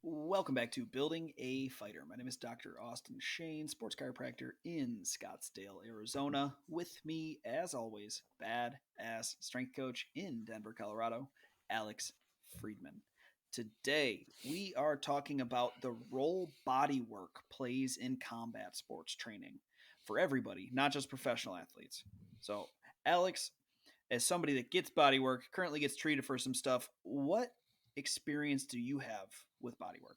Welcome back to Building a Fighter. My name is Dr. Austin Shane, sports chiropractor in Scottsdale, Arizona. With me, as always, badass strength coach in Denver, Colorado, Alex Friedman. Today, we are talking about the role body work plays in combat sports training for everybody, not just professional athletes. So, Alex, as somebody that gets body work, currently gets treated for some stuff, what experience do you have with body work?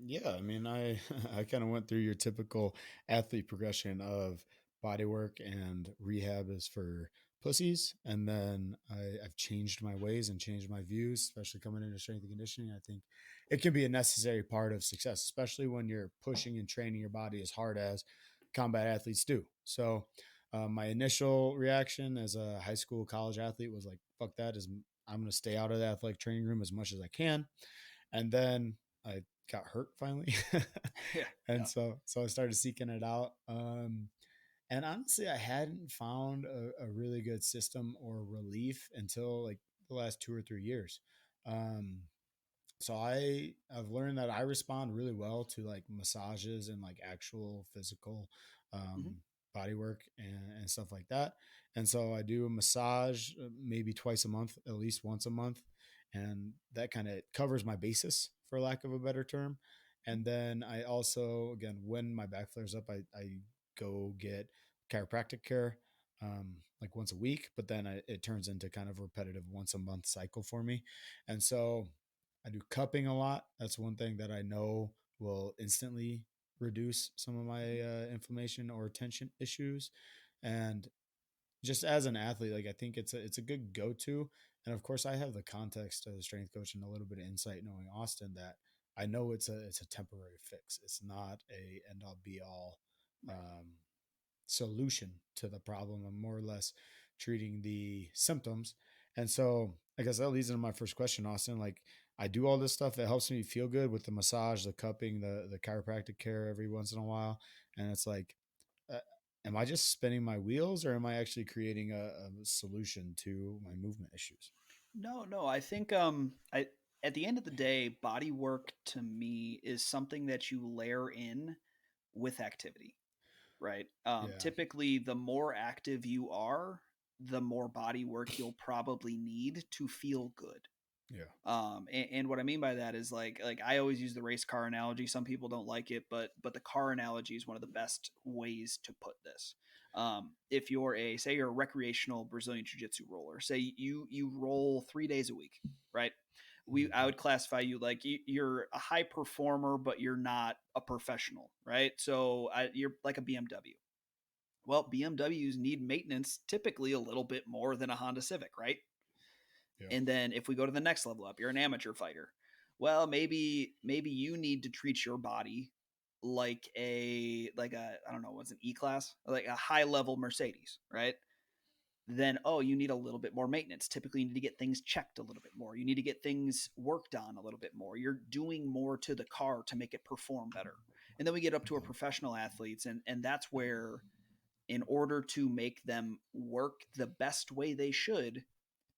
Yeah, I mean, I I kind of went through your typical athlete progression of body work and rehab is for pussies, and then I've changed my ways and changed my views, especially coming into strength and conditioning. I think it can be a necessary part of success, especially when you're pushing and training your body as hard as combat athletes do. So, my initial reaction as a high school, college athlete was like, "Fuck that!" Is I'm going to stay out of the athletic training room as much as I can, and then I got hurt finally, Yeah, and yeah. so I started seeking it out. And honestly, I hadn't found a really good system or relief until like the last 2 or 3 years. Um, so I've learned that I respond really well to like massages and like actual physical Mhm. body work and stuff like that. And so I do a massage maybe twice a month, at least once a month, and that kind of covers my basis for lack of a better term. And then I also, again, when my back flares up, I go get chiropractic care like once a week, but then it turns into kind of a repetitive once a month cycle for me. And so I do cupping a lot. That's one thing that I know will instantly reduce some of my inflammation or tension issues. And just as an athlete, like I think it's a good go to. And of course, I have the context as a strength coach and a little bit of insight knowing Austin that I know it's a temporary fix. It's not a end all be all Right. um, solution to the problem. I'm more or less treating the symptoms. And so I guess that leads into my first question, Austin. Like I do all this stuff that helps me feel good with the massage, the cupping, the chiropractic care every once in a while. And it's like, uh, am I just spinning my wheels or am I actually creating a solution to my movement issues? No. I think I at the end of the day, body work to me is something that you layer in with activity, right? Yeah. Typically, the more active you are, the more body work you'll probably need to feel good. Yeah. And what I mean by that is like I always use the race car analogy. Some people don't like it, but the car analogy is one of the best ways to put this. If you're say you're a recreational Brazilian Jiu Jitsu roller, say you roll 3 days a week, right? I Mhm. would classify you like you're a high performer, but you're not a professional, right? So you're like a BMW. Well, BMWs need maintenance typically a little bit more than a Honda Civic, right? Yeah. And then if we go to the next level up, you're an amateur fighter. Well, maybe you need to treat your body like a I don't know, what's an E class? Like a high level Mercedes, right? Then you need a little bit more maintenance. Typically you need to get things checked a little bit more. You need to get things worked on a little bit more. You're doing more to the car to make it perform better. And then we get up to our Mhm. professional athletes and that's where in order to make them work the best way they should,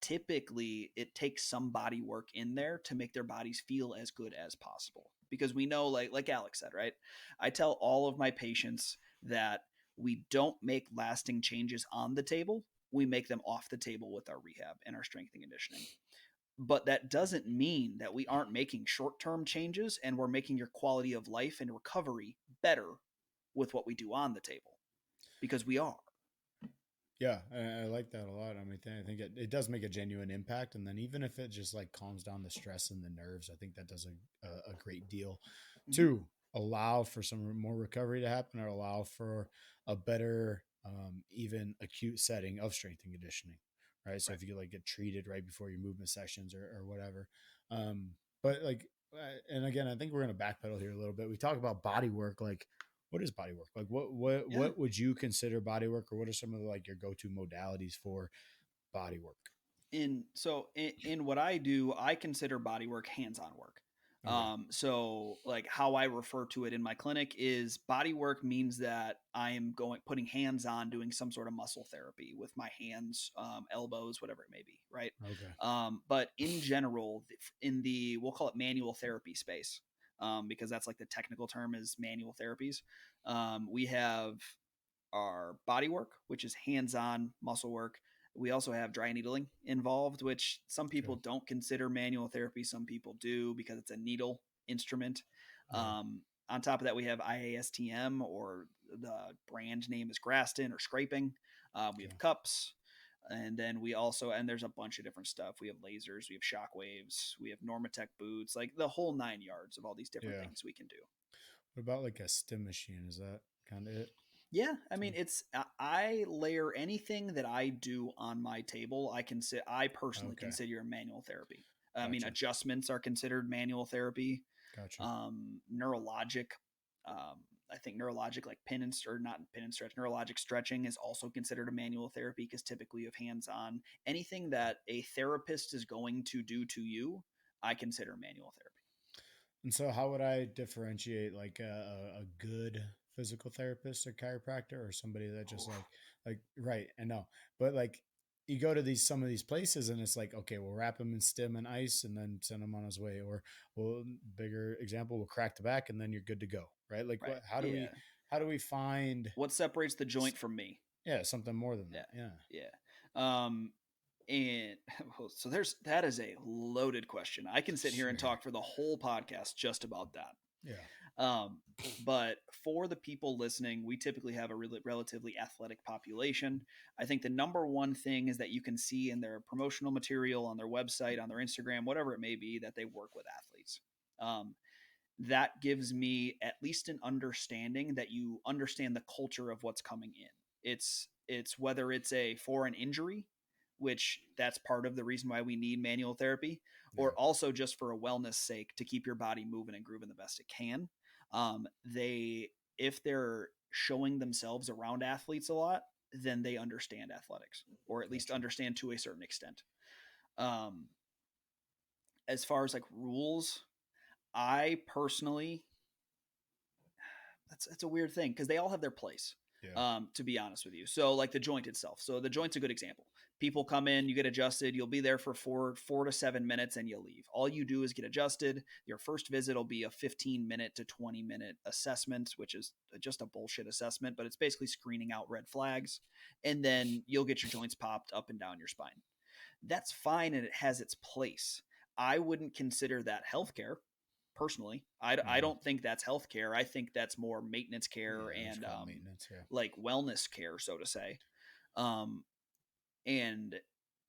typically it takes some body work in there to make their bodies feel as good as possible. Because we know, like Alex said, right? I tell all of my patients that we don't make lasting changes on the table. We make them off the table with our rehab and our strength and conditioning. But that doesn't mean that we aren't making short term changes and we're making your quality of life and recovery better with what we do on the table because we are. Yeah, I like that a lot. I mean, I think it does make a genuine impact. And then even if it just like calms down the stress and the nerves, I think that does a great deal Mm-hmm. to allow for some more recovery to happen or allow for a better, even acute setting of strength and conditioning. Right. So Right. if you like get treated right before your movement sessions or whatever. But like, and again, I think we're going to backpedal here a little bit. We talk about body work, like what is body work? Like Yeah. what would you consider body work, or what are some of the, like your go-to modalities for body work? In what I do, I consider body work hands-on work. Okay. So like how I refer to it in my clinic is body work means that I am putting hands on doing some sort of muscle therapy with my hands, elbows, whatever it may be, right? Okay. But in general, in the we'll call it manual therapy space, because that's like the technical term is manual therapies. We have our body work, which is hands on muscle work. We also have dry needling involved, which some people Okay. don't consider manual therapy. Some people do because it's a needle instrument. Yeah. On top of that, we have IASTM, or the brand name is Graston or scraping. We Okay. have cups. And then we also, and there's a bunch of different stuff. We have lasers, we have shock waves, we have Normatec boots, like the whole 9 yards of all these different Yeah. things we can do. What about like a stim machine? Is that kind of it Yeah, I mean, too? I layer anything that I do on my table. I personally Okay. consider manual therapy. I mean, Gotcha. adjustments are considered manual therapy. Gotcha. Neurologic, I think neurologic, like pin and or not pin and stretch, neurologic stretching is also considered a manual therapy because typically you have hands on. Anything that a therapist is going to do to you, I consider manual therapy. And so, how would I differentiate like a good physical therapist or chiropractor or somebody that just Oof. like right? I know, but like you go to these some of these places and it's like okay, we'll wrap him in stim and ice and then send him on his way, or well, bigger example, we'll crack the back and then you're good to go, right? Like Right. what? How do we Yeah. find What separates the joint from me? yeah something more than Yeah. that? Yeah, Yeah. Um, and so that is a loaded question. I can sit here and sure, talk for the whole podcast just about that. yeah, Um, but for the people listening, we typically have a relatively athletic population. I think the number one thing is that you can see in their promotional material, on their website, on their Instagram, whatever it may be, that they work with athletes. Um, that gives me at least an understanding that you understand the culture of what's coming in. It's whether it's a for an injury, which that's part of the reason why we need manual therapy, or yeah, also just for a wellness sake to keep your body moving and grooving the best it can. They if they're showing themselves around athletes a lot, then they understand athletics, or at least gotcha, understand to a certain extent. Um, as far as like rules, I personally that's a weird thing because they all have their place. yeah, To be honest with you, so like the joint itself. So the joint's a good example. People come in, you get adjusted, you'll be there for four to 7 minutes, and you leave. All you do is get adjusted. Your first visit will be a 15-minute to 20-minute assessment, which is just a bullshit assessment, but it's basically screening out red flags, and then you'll get your joints popped up and down your spine. That's fine and it has its place. I wouldn't consider that healthcare personally. I yeah, don't think that's healthcare. I think that's more maintenance care yeah. It's and called maintenance. Yeah, like wellness care, so to say. Um, and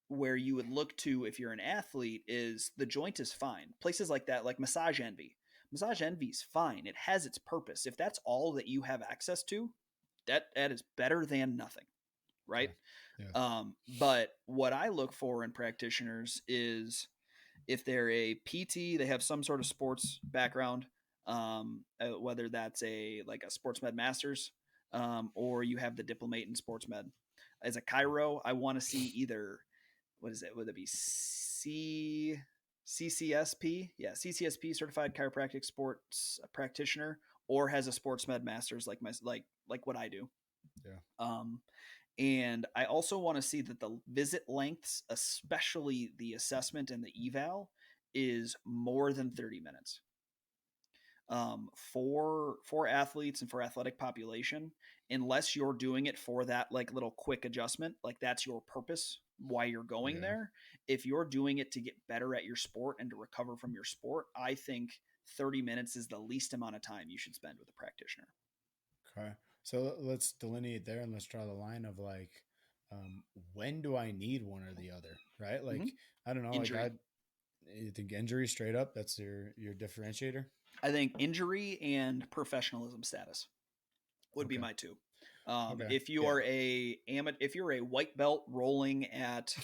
where you would look to if you're an athlete is the joint is fine. Places like that, like Massage Envy. Massage Envy is fine. It has its purpose. If that's all that you have access to, that is better than nothing, right? okay, yeah, But what I look for in practitioners is if they're a PT, they have some sort of sports background, whether that's a like a sports med masters, or you have the diplomate in sports med. As a chiro, I want to see either what is it? Would it be CCSP? Yeah, CCSP certified chiropractic sports practitioner, or has a sports med masters like my like what I do. yeah. Um, and I also want to see that the visit lengths, especially the assessment and the eval, is more than 30 minutes. For athletes and for athletic population, unless you're doing it for that like little quick adjustment, like that's your purpose why you're going Yeah. there. If you're doing it to get better at your sport and to recover from your sport, I think 30 minutes is the least amount of time you should spend with a practitioner. Okay. So let's delineate there and let's draw the line of like, um, when do I need one or the other? Right. Mm-hmm. Like, I don't know. Like, Injury. you think injury straight up, that's your differentiator. I think injury and professionalism status would be Okay. my two. Okay. If you Yeah. are if you're a white belt rolling at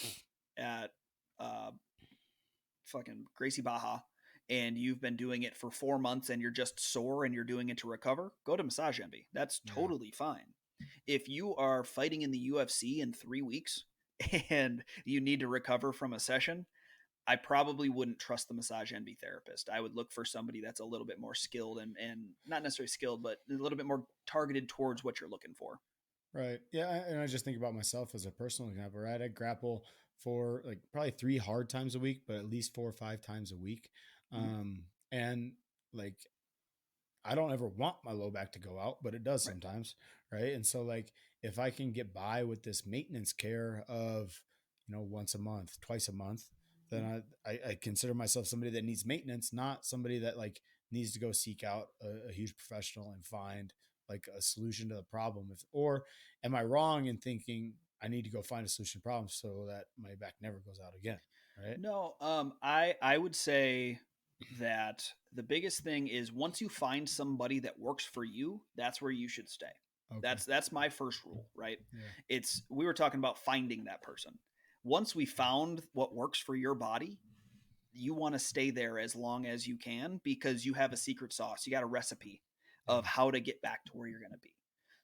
uh, fucking Gracie Baja and you've been doing it for 4 months and you're just sore and you're doing it to recover, go to Massage Envy. That's Yeah. totally fine. If you are fighting in the UFC in 3 weeks and you need to recover from a session, I probably wouldn't trust the massage envy therapist. I would look for somebody that's a little bit more skilled and not necessarily skilled, but a little bit more targeted towards what you're looking for. Right. Yeah. And I just think about myself as a personal example, right? I grapple for like probably 3 hard times a week, but at least 4 or 5 times a week. Mhm. And like I don't ever want my low back to go out, but it does Right. sometimes, right? And so like if I can get by with this maintenance care of, once a month, twice a month, Mhm. then I consider myself somebody that needs maintenance, not somebody that like needs to go seek out a huge professional and find like a solution to the problem. Or am I wrong in thinking I need to go find a solution to the problem so that my back never goes out again? Right. No, I would say that the biggest thing is once you find somebody that works for you, that's where you should stay. Okay. That's my first rule, right? Yeah. It's we were talking about finding that person. Once we found what works for your body, you want to stay there as long as you can because you have a secret sauce. You got a recipe of Yeah. how to get back to where you're going to be.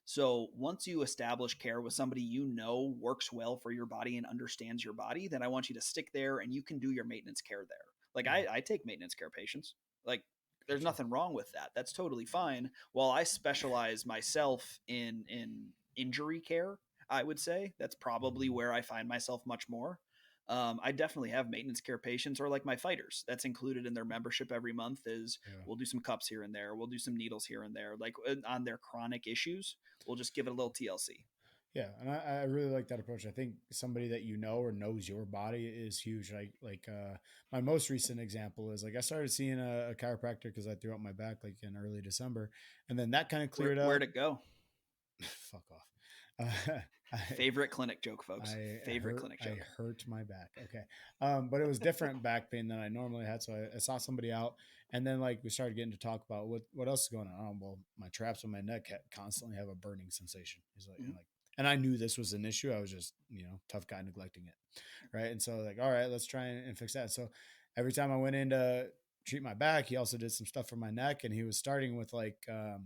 So once you establish care with somebody you know works well for your body and understands your body, then I want you to stick there and you can do your maintenance care there. Like Yeah. I take maintenance care patients. Like there's Gotcha. nothing wrong with that. That's totally fine. While I specialize myself in injury care, I would say that's probably Mhm. where I find myself much more. I definitely have maintenance care patients or like my fighters. That's included in their membership every month. Is Yeah. we'll do some cups here and there, we'll do some needles here and there, like on their chronic issues. We'll just give it a little TLC. Yeah, and I really like that approach. I think somebody that you know or knows your body is huge. Like my most recent example is like I started seeing a chiropractor because I threw out my back like in early December, and then that kind of cleared Where'd up. it go? Fuck off. Uh, I Favorite clinic joke, folks. Favorite clinic I joke. hurt my back. Okay. But it was different back pain than I normally had. So I saw somebody out, and then like we started getting to talk about what else is going on. Oh, well, my traps on my neck constantly have a burning sensation. He's like, Mhm. and I knew this was an issue. I was just, tough guy neglecting it. Right. And so like, all right, let's try and fix that. So every time I went in to treat my back, he also did some stuff for my neck, and he was starting with like, I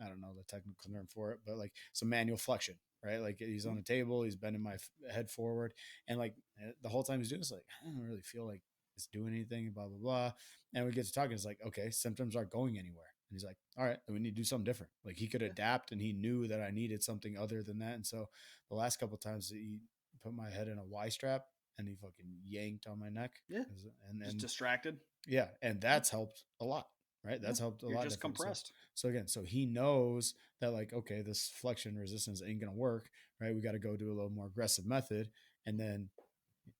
don't know the technical term for it, but like some manual flexion, right? Like he's on Mhm. the table, he's bending my head forward, and like the whole time he's doing this, like I don't really feel like it's doing anything, blah blah blah. And we get to talking, it's like, okay, symptoms aren't going anywhere, and he's like, all right, then we need to do something different. Like he could Yeah. adapt, and he knew that I needed something other than that. And so the last couple of times he put my head in a Y strap, and he fucking yanked on my neck, Yeah. and Just then distracted. yeah, and Yeah. that's helped a lot, right? Yeah. That's helped a You're lot just different. So compressed. so again, so he knows that like, okay, this flexion resistance ain't gonna work, right? We got to go do a little more aggressive method. And then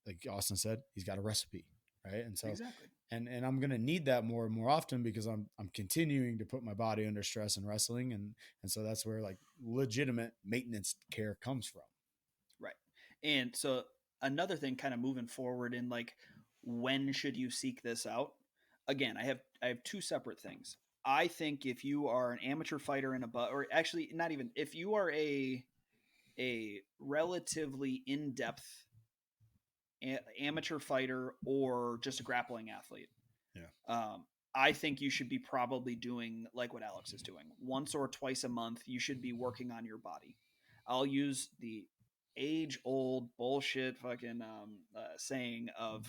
like Austin said, he's got a recipe, right? And so Exactly. and I'm gonna need that more and more often because I'm continuing to put my body under stress and wrestling. And so that's where like legitimate maintenance care comes from. Right. And so another thing kind of moving forward in like when should you seek this out? Again, I have two separate things. I think if you are an amateur fighter in a or actually not even if you are a relatively in-depth amateur fighter or just a grappling athlete, Yeah. um, I think you should be probably doing like what Alex is doing. Once or twice a month, you should be working on your body. I'll use the age old bullshit fucking saying of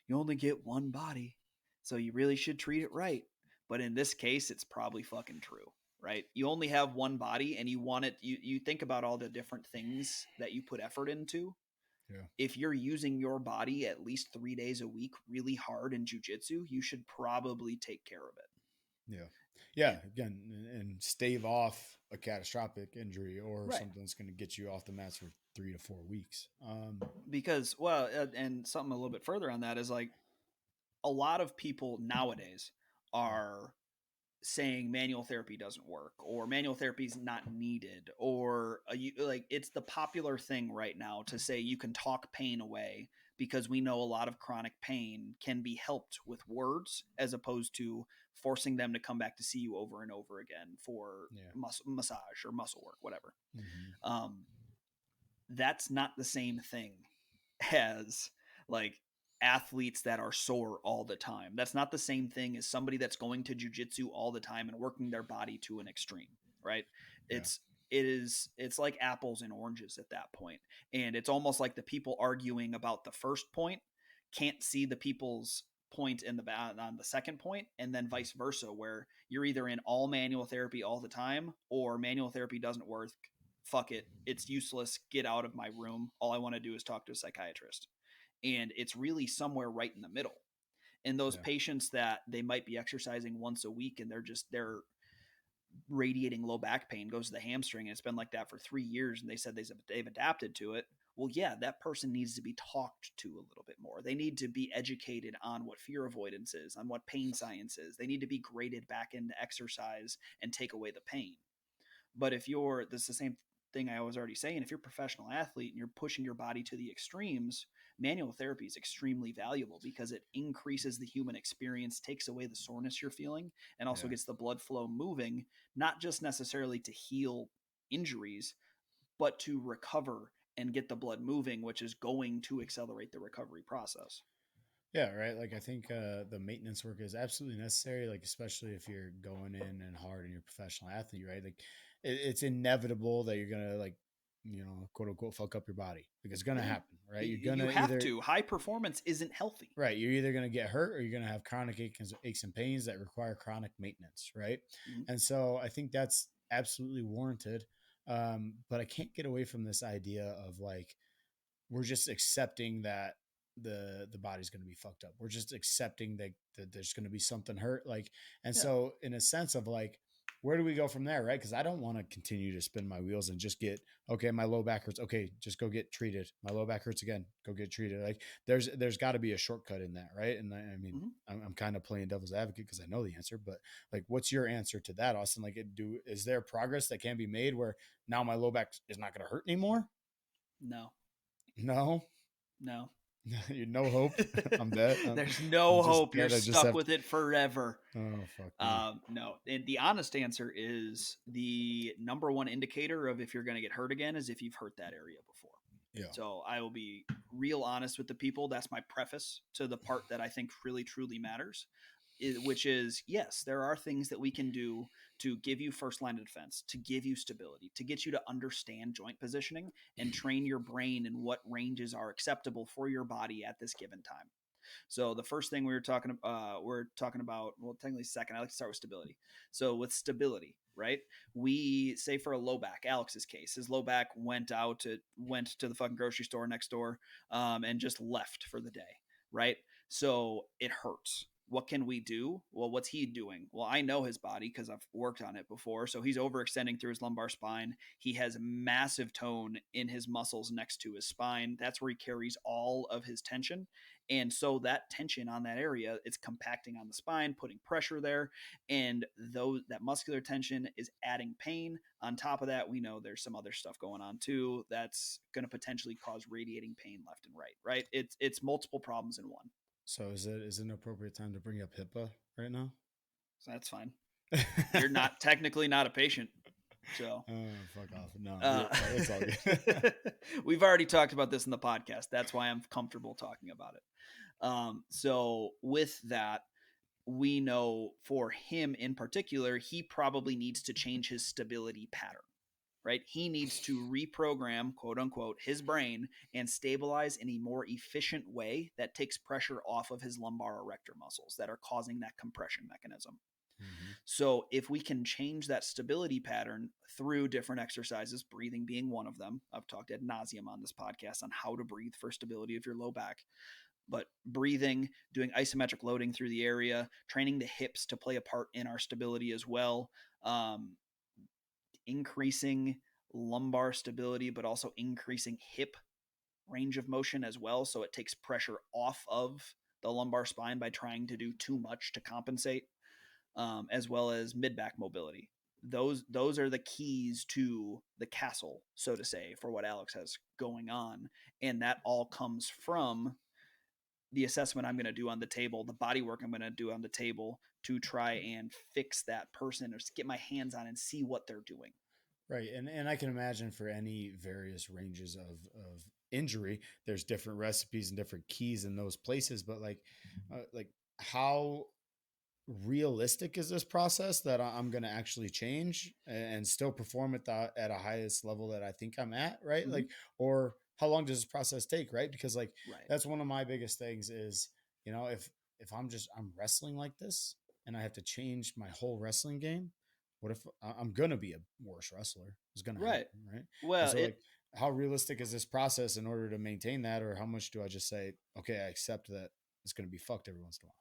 you only get one body, so you really should treat it right. But in this case, it's probably fucking true, right? You only have one body and you want it, you think about all the different things that you put effort into. Yeah. If you're using your body at least 3 days a week really hard in jujitsu, you should probably take care of it. Yeah. Yeah. And Again, and stave off a catastrophic injury or right, something that's going to get you off the mats for 3 to 4 weeks. because well, and something a little bit further on that is like a lot of people nowadays Yeah. are saying manual therapy doesn't work or manual therapy is not needed or like it's the popular thing right now to say you can talk pain away because we know a lot of chronic pain can be helped with words as opposed to forcing them to come back to see you over and over again for Yeah. massage or muscle work, whatever. Hmm. um, that's not the same thing as like athletes that are sore all the time. That's not the same thing as somebody that's going to jujitsu all the time and working their body to an extreme, right? Yeah. It's like apples and oranges at that point. And it's almost like the people arguing about the first point can't see the people's point in the on the second point, and then vice versa, where you're either in all manual therapy all the time, or manual therapy doesn't work. Fuck it, it's useless. Get out of my room. All I want to do is talk to a psychiatrist. And it's really somewhere right in the middle. And those Yeah. patients that they might be exercising once a week and they're radiating low back pain goes to the hamstring, and it's been like that for 3 years, and they said they've adapted to it. Well, yeah, that person needs to be talked to a little bit more. They need to be educated on what fear avoidance is, on what pain science is. They need to be graded back into exercise and take away the pain. But if you're, this is the same thing I was already saying, if you're a professional athlete and you're pushing your body to the extremes, manual therapy is extremely valuable because it increases the human experience, takes away the soreness you're feeling, and also Yeah. gets the blood flow moving, not just necessarily to heal injuries, but to recover and get the blood moving, which is going to accelerate the recovery process. Yeah, right. Like I think the maintenance work is absolutely necessary. Like especially if you're going in and hard and you're a professional athlete, right? Like it's inevitable that you're gonna like, quote unquote, fuck up your body. Like it's gonna Yeah, happen, right? You're you gonna have either to. High performance isn't healthy. right. You're either gonna get hurt or you're gonna have chronic aches and pains that require chronic maintenance, right? Mm-hmm. And so I think that's absolutely warranted. But I can't get away from this idea of like we're just accepting that the body's going to be fucked up. We're just accepting that there's going to be something hurt. Like, and Yeah. so in a sense of like, where do we go from there? Right. Cause I don't want to continue to spin my wheels and just get, okay, my low back hurts. Okay. Just go get treated. My low back hurts again. Go get treated. Like there's gotta be a shortcut in that. Right. And I mean, Mm-hmm. I'm kind of playing devil's advocate because I know the answer, but like, what's your answer to that, Austin? Like is there progress that can be made where now my low back is not going to hurt anymore? No, No. no. You no hope. I'm dead. There's I'm no just hope. You're dead. I just stuck have. with it forever. Oh fuck me. No. And the honest answer is the number one indicator of if you're going to get hurt again is if you've hurt that area before. Yeah. So I will be real honest with the people. That's my preface to the part that I think really truly matters, which is yes, there are things that we can do to give you first line of defense, to give you stability, to get you to understand joint positioning and train your brain in what ranges are acceptable for your body at this given time. So the first thing we're talking about, well, technically second, I like to start with stability. So with stability, right? We say for a low back, Alex's case, his low back went to the fucking grocery store next door, and just left for the day, right? So it hurts. What can we do? Well, what's he doing? Well, I know his body because I've worked on it before. So he's overextending through his lumbar spine. He has massive tone in his muscles next to his spine. That's where he carries all of his tension. And so that tension on that area, it's compacting on the spine, putting pressure there, and that muscular tension is adding pain. On top of that, we know there's some other stuff going on too that's going to potentially cause radiating pain left and right. Right? It's multiple problems in one. So is it an appropriate time to bring up HIPAA right now? So that's fine. You're not technically not a patient, so Oh fuck off! No, uh, it's all good. we've already talked about this in the podcast. That's why I'm comfortable talking about it. So with that, we know for him in particular, he probably needs to change his stability pattern, right? He needs to reprogram, quote unquote, his brain and stabilize in a more efficient way that takes pressure off of his lumbar erector muscles that are causing that compression mechanism. Mm-hmm. So if we can change that stability pattern through different exercises, breathing being one of them, I've talked ad nauseum on this podcast on how to breathe for stability of your low back. But breathing, doing isometric loading through the area, training the hips to play a part in our stability as well, increasing lumbar stability, but also increasing hip range of motion as well. So it takes pressure off of the lumbar spine by trying to do too much to compensate, as well as mid back mobility. Those are the keys to the castle, so to say, for what Alex has going on, and that all comes from the assessment I'm going to do on the table, the body work I'm going to do on the table to try and fix that person or get my hands on and see what they're doing. Right, and I can imagine for any various ranges of injury, there's different recipes and different keys in those places. But like how realistic is this process that I'm going to actually change and still perform at the at a highest level that I think I'm at, right? Mm-hmm. Like, or how long does this process take, right? Because like Right. that's one of my biggest things is, if I'm wrestling like this and I have to change my whole wrestling game, what if I'm gonna be a worse wrestler? It's gonna Right. happen, right? And Well, so like how realistic is this process in order to maintain that, or how much do I just say, okay, I accept that it's gonna be fucked every once in a while?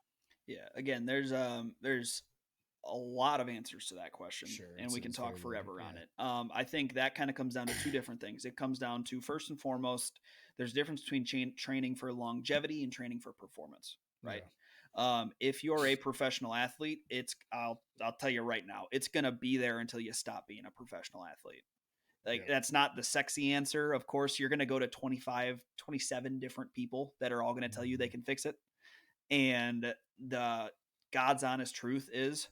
yeah, again, there's a lot of answers to that question, Sure, and we can it's talk very loaded. forever on Yeah. it. I think that kind of comes down to two different things. It comes down to, first and foremost, there's a difference between training for longevity and training for performance, right? Yeah. If you're a professional athlete, I'll tell you right now, it's gonna be there until you stop being a professional athlete. Like, Yeah. that's not the sexy answer. Of course, you're gonna go to 25, 27 different people that are all gonna tell you they Mhm. can fix it. And the God's honest truth is,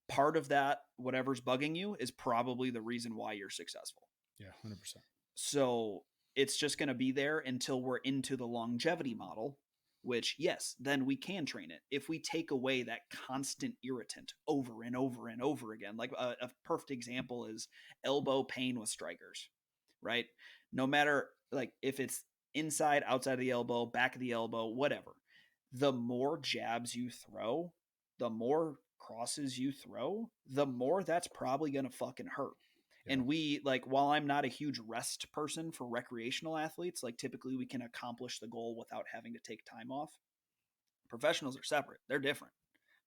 part of that, whatever's bugging you, is probably the reason why you're successful. Yeah. 100%. So it's just going to be there until we're into the longevity model, which, yes, then we can train it. If we take away that constant irritant over and over and over again, like a perfect example is elbow pain with strikers, right? No matter, like, if it's inside, outside of the elbow, back of the elbow, whatever, the more jabs you throw, the more crosses you throw, the more that's probably going to fucking hurt. Yeah. And we, like, while I'm not a huge rest person for recreational athletes, like, typically we can accomplish the goal without having to take time off. Professionals are separate, they're different,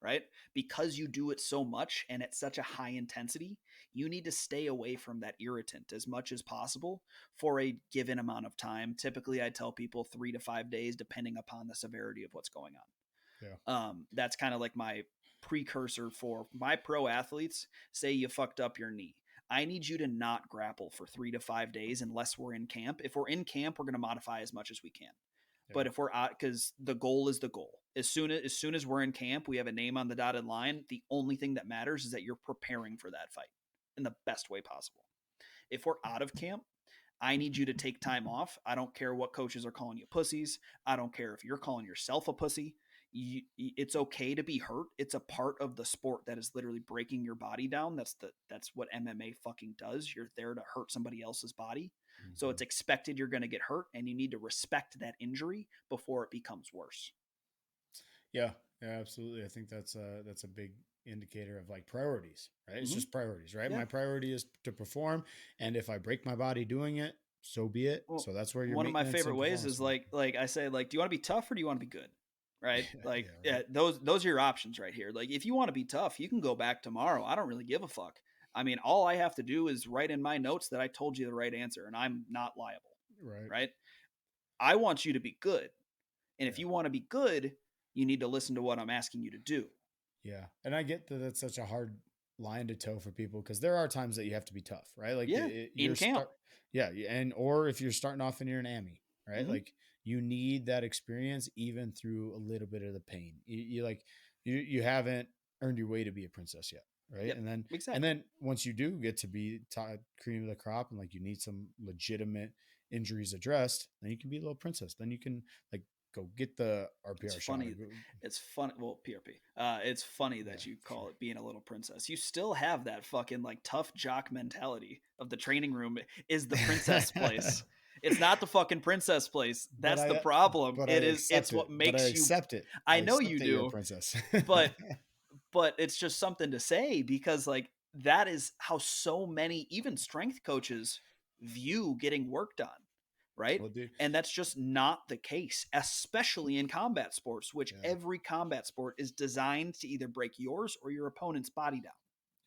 right? Because you do it so much and at such a high intensity, you need to stay away from that irritant as much as possible for a given amount of time. Typically, I tell people 3 to 5 days, depending upon the severity of what's going on. Yeah. That's kind of like my precursor for my pro athletes. Say you fucked up your knee. I need you to not grapple for 3 to 5 days unless we're in camp. If we're in camp, we're going to modify as much as we can. Yeah. But if we're out, because the goal is the goal. As soon as we're in camp, we have a name on the dotted line. The only thing that matters is that you're preparing for that fight in the best way possible. If we're out of camp, I need you to take time off. I don't care what coaches are calling you pussies. I don't care if you're calling yourself a pussy. It's okay to be hurt. It's a part of the sport that is literally breaking your body down. That's what MMA fucking does. You're there to hurt somebody else's body. So Hmm. it's expected you're going to get hurt, and you need to respect that injury before it becomes worse. Yeah. Yeah. Absolutely. I think that's a big indicator of like priorities, right? It's Mm-hmm. just priorities, right? Yeah. My priority is to perform, and if I break my body doing it, so be it. Well, So that's where your one of my maintenance favorite and ways performance is come in. like I say, like, do you want to be tough or do you want to be good? Right? Like, Yeah. yeah, Right. those are your options right here. Like, if you want to be tough, you can go back tomorrow. I don't really give a fuck. I mean, all I have to do is write in my notes that I told you the right answer and I'm not liable. Right. Right? I want you to be good. And if Yeah. you want to be good, you need to listen to what I'm asking you to do. Yeah. And I get that that's such a hard line to toe for people because there are times that you have to be tough, right? Like Yeah. In you're camp. start, yeah, and or if you're starting off and you're an AMI, right? Mm-hmm. Like you need that experience even through a little bit of the pain. You like you haven't earned your way to be a princess yet, right? Yep. And Exactly. then once you do get to be cream of the crop and like you need some legitimate injuries addressed, then you can be a little princess. Then you can like go get the It's RPR shot or funny. go, It's funny. Well, PRP. It's funny yeah, that you sure. call it being a little princess. You still have that fucking like tough jock mentality of the training room is the princess place. It's not the fucking princess place. but That's the I problem. but I It is. accept It's it. what But I makes you. accept it. I I know accept you that you're a do, princess. but it's just something to say because like that is how so many even strength coaches view getting work done, right? Well, dude, And that's just not the case, especially in combat sports, which yeah, every combat sport is designed to either break yours or your opponent's body down.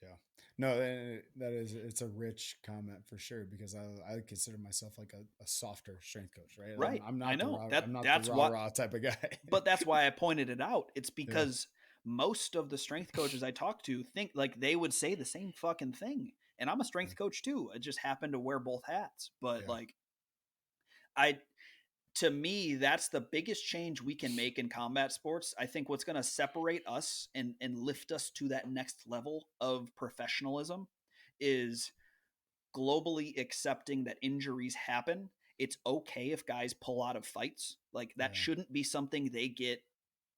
yeah. No, that is it's a rich comment for sure because I consider myself like a softer strength coach, right? Right. I'm I not the know. raw That I'm not the that's rah what rah type of guy. but that's why I pointed it out. It's Yeah, because most of the strength coaches I talk to think like they would say the same fucking thing. And I'm a yeah, strength coach too. I just happen to wear both hats. But yeah, like I to me, that's the biggest change we can make in combat sports. I think what's going to separate us and lift us to that next level of professionalism is globally accepting that injuries happen. It's okay if guys pull out of fights. Like that yeah. shouldn't be something they get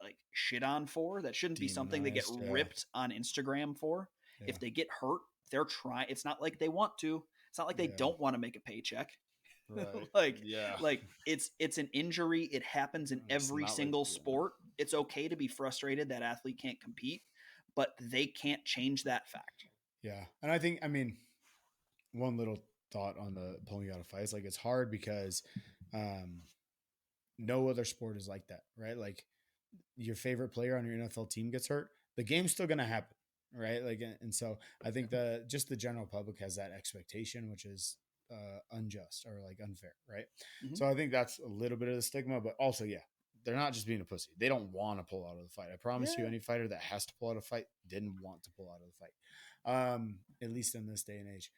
like shit on for. That shouldn't be something they get Demonized. Yeah, ripped on Instagram for. yeah, If they get hurt, they're trying. It's not like they want to. It's not like they yeah. don't want to make a paycheck. Right. like Yeah. it's an injury. It happens in It's every not like, single yeah. sport. It's okay to be frustrated that athlete can't compete, but they can't change that fact. Yeah. And I think, I mean, one little thought on the pulling out of fights, like it's hard because um, no other sport is like that, right? Like your favorite player on your NFL team gets hurt, the game's still going to happen, right? Like, and so I think just the general public has that expectation, which is unjust or like unfair, right? Mhm. So I think that's a little bit of the stigma, but also, yeah, they're not just being a pussy. They don't want to pull out of the fight. I promise you, Yeah. any fighter that has to pull out of a fight didn't want to pull out of the fight, at least in this day and age.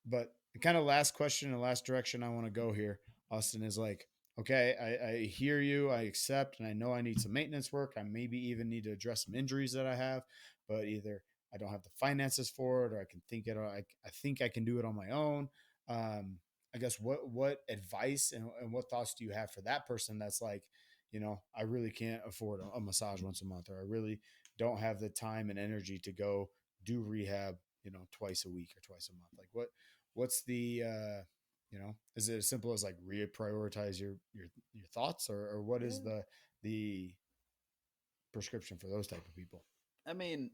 But the kind of last question and last direction I want to go here, Austin, is like, okay, I hear you, I accept, and I know I need some maintenance work. I maybe even need to address some injuries that I have, but either I don't have the finances for it, or I can think it. I think I can do it on my own. I guess what advice and what thoughts do you have for that person that's like, I really can't afford a massage once a month, or I really don't have the time and energy to go do rehab, twice a week or twice a month. Like what's the is it as simple as like reprioritize your thoughts, or what is Yeah. the prescription for those type of people? I mean,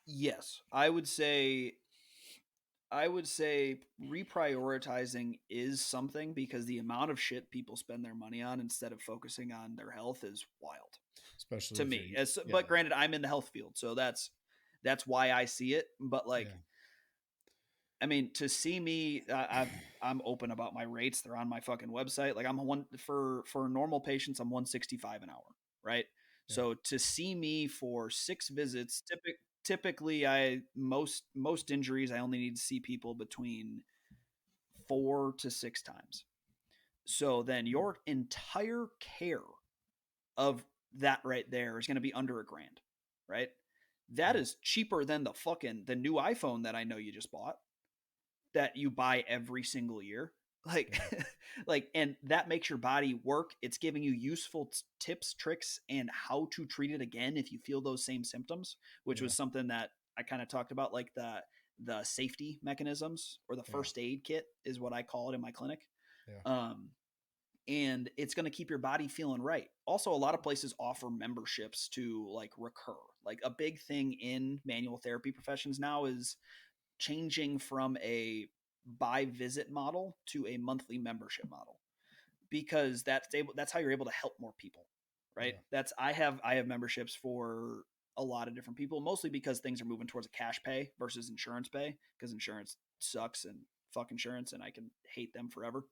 yes, I would say reprioritizing is something because the amount of shit people spend their money on instead of focusing on their health is wild Especially to if you're, me. yeah, But granted, I'm in the health field, so that's why I see it. But like, yeah, I mean, to see me, I'm open about my rates. They're on my fucking website. Like I'm one for normal patients, I'm 165 an hour, right? yeah, So to see me for 6 visits, typically most injuries I only need to see people between 4 to 6 times. So then your entire care of that right there is going to be under $1,000, right? That yeah, is cheaper than the new iPhone that I know you just bought that you buy every single year. Like, yeah, and that makes your body work. It's giving you useful tips, tricks, and how to treat it again if you feel those same symptoms, which yeah, was something that I kind of talked about, like the safety mechanisms or the yeah, first aid kit is what I call it in my clinic. yeah, Um, and it's going to keep your body feeling right. Also, a lot of places offer memberships to like recur. Like a big thing in manual therapy professions now is changing from a by visit model to a monthly membership model because that's how you're able to help more people, right? yeah, That's I have memberships for a lot of different people, mostly because things are moving towards a cash pay versus insurance pay because insurance sucks and fuck insurance and I can hate them forever.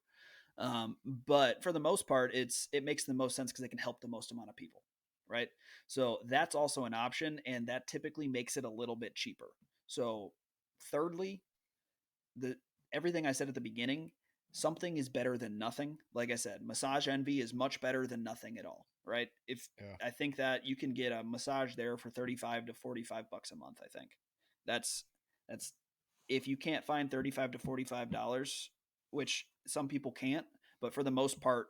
But for the most part, it makes the most sense because it can help the most amount of people, right? So that's also an option, and that typically makes it a little bit cheaper. So, thirdly, the everything I said at the beginning, something is better than nothing. Like I said, massage envy is much better than nothing at all, right? If yeah, I think that you can get a massage there for 35 to 45 bucks a month, I think. That's that's if you can't find 35 to $45, which some people can't, but for the most part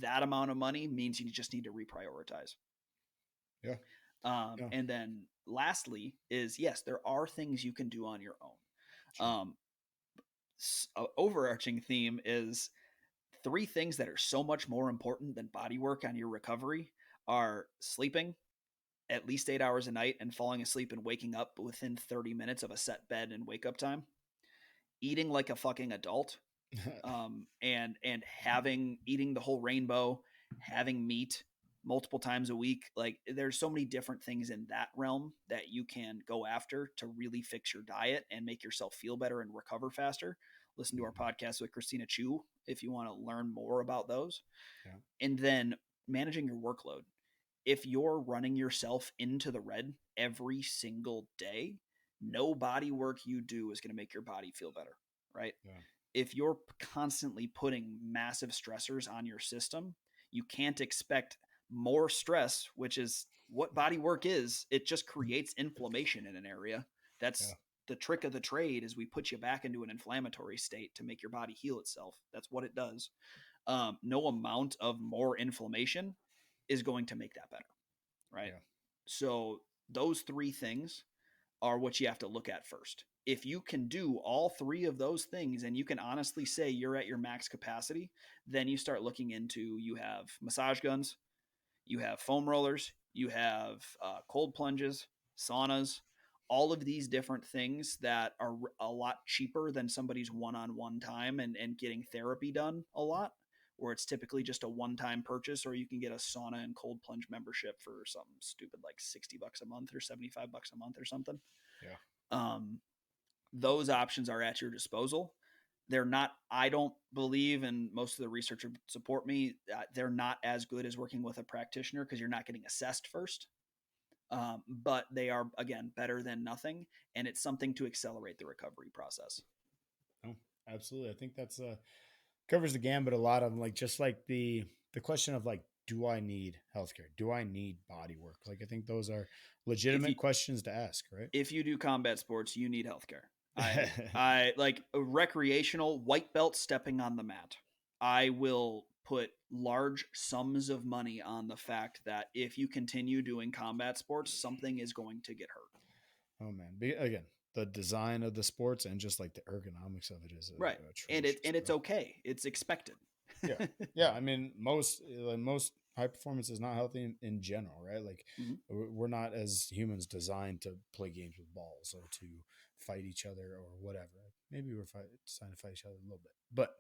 that amount of money means you just need to reprioritize. yeah, yeah. And then lastly is yes, there are things you can do on your own. Sure. Overarching theme is 3 things that are so much more important than body work on your recovery are sleeping at least 8 hours a night and falling asleep and waking up within 30 minutes of a set bed and wake up time, eating like a fucking adult, and having eating the whole rainbow, having meat multiple times a week. Like there's so many different things in that realm that you can go after to really fix your diet and make yourself feel better and recover faster. Listen to our podcast with Christina Chu if you want to learn more about those. Yeah, And then managing your workload. If you're running yourself into the red every single day, no body work you do is going to make your body feel better, right? yeah, If you're constantly putting massive stressors on your system, you can't expect more stress, which is what body work is. It just creates inflammation in an area. yeah, That's the trick of the trade is we put you back into an inflammatory state to make your body heal itself. That's what it does. No amount of more inflammation is going to make that better, right? yeah, So those 3 things, are what you have to look at first. If you can do all three of those things and you can honestly say you're at your max capacity, then you start looking into, you have massage guns, you have foam rollers, you have cold plunges, saunas, all of these different things that are a lot cheaper than somebody's one-on-one time and getting therapy done a lot, where it's typically just a one-time purchase, or you can get a sauna and cold plunge membership for something stupid like $60 a month or $75 a month or something. Yeah. Um, those options are at your disposal. They're not, I don't believe, and most of the researchers support me, they're not as good as working with a practitioner because you're not getting assessed first. But they are, again, better than nothing. And it's something to accelerate the recovery process. Oh, absolutely. I think that's covers the gambit a lot of like just like the question of like, do I need healthcare? Do I need body work? Like I think those are If you legitimate questions to ask, right? if you do combat sports, you need healthcare. I like a recreational white belt stepping on the mat. I will put large sums of money on the fact that if you continue doing combat sports, something is going to get hurt. Oh man, again, the design of the sports and just like the ergonomics of it is Right. atrocious, And it's bro. okay. It's expected. Yeah, yeah. I mean, most high performance is not healthy in general, right? Like Mhm. we're not as humans designed to play games with balls or to fight each other or whatever. Maybe we're designed to fight each other a little bit, but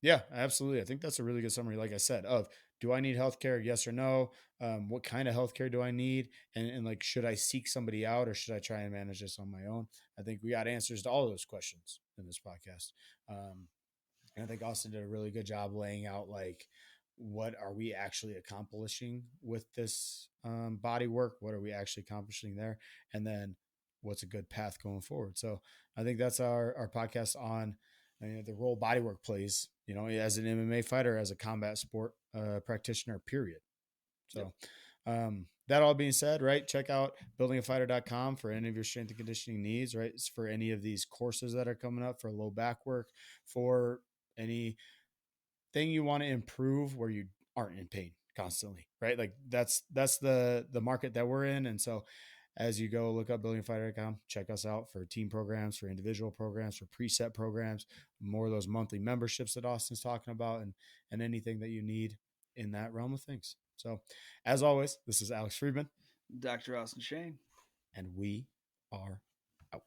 yeah, absolutely. I think that's a really good summary. Like I said, of do I need healthcare? Yes or no? What kind of healthcare do I need? And like, should I seek somebody out or should I try and manage this on my own? I think we got answers to all those questions in this podcast. And I think Austin did a really good job laying out like what are we actually accomplishing with this body work? What are we actually accomplishing there? And then what's a good path going forward? So I think that's our podcast on the role body work plays, as an MMA fighter, as a combat sport practitioner, period. Yep. So that all being said, right, check out buildingafighter.com for any of your strength and conditioning needs, right? It's for any of these courses that are coming up for low back work, for anything you want to improve where you aren't in pain constantly, right? Like that's the market that we're in. And so as you go look up buildingafighter.com, check us out for team programs, for individual programs, for preset programs, more of those monthly memberships that Austin's talking about, and anything that you need in that realm of things. So as always, this is Alex Friedman, Dr. Austin Shane. and we are out.